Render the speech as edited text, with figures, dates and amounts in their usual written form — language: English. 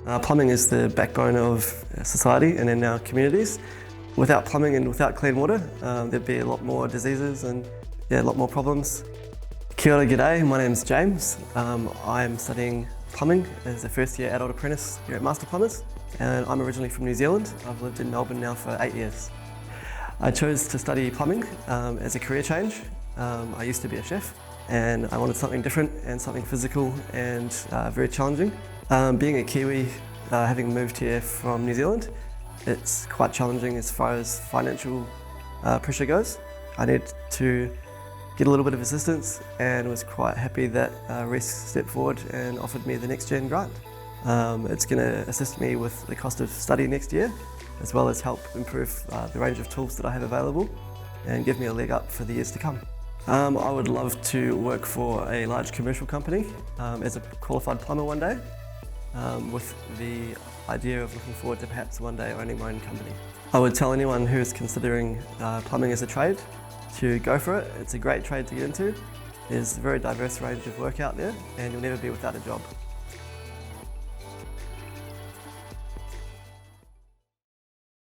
Plumbing is the backbone of society and in our communities. Without plumbing and without clean water, there'd be a lot more diseases and a lot more problems. Kia ora, g'day, my name's James. I'm studying plumbing as a first year adult apprentice here at Master Plumbers, and I'm originally from New Zealand. I've lived in Melbourne now for 8 years. I chose to study plumbing as a career change. I used to be a chef and I wanted something different and something physical and very challenging. Being a Kiwi, having moved here from New Zealand, it's quite challenging as far as financial pressure goes. I need to get a little bit of assistance and was quite happy that Reece stepped forward and offered me the NextGen grant. It's going to assist me with the cost of study next year, as well as help improve the range of tools that I have available and give me a leg up for the years to come. I would love to work for a large commercial company as a qualified plumber one day, with the idea of looking forward to perhaps one day owning my own company. I would tell anyone who is considering plumbing as a trade to go for it. It's a great trade to get into. There's a very diverse range of work out there and you'll never be without a job.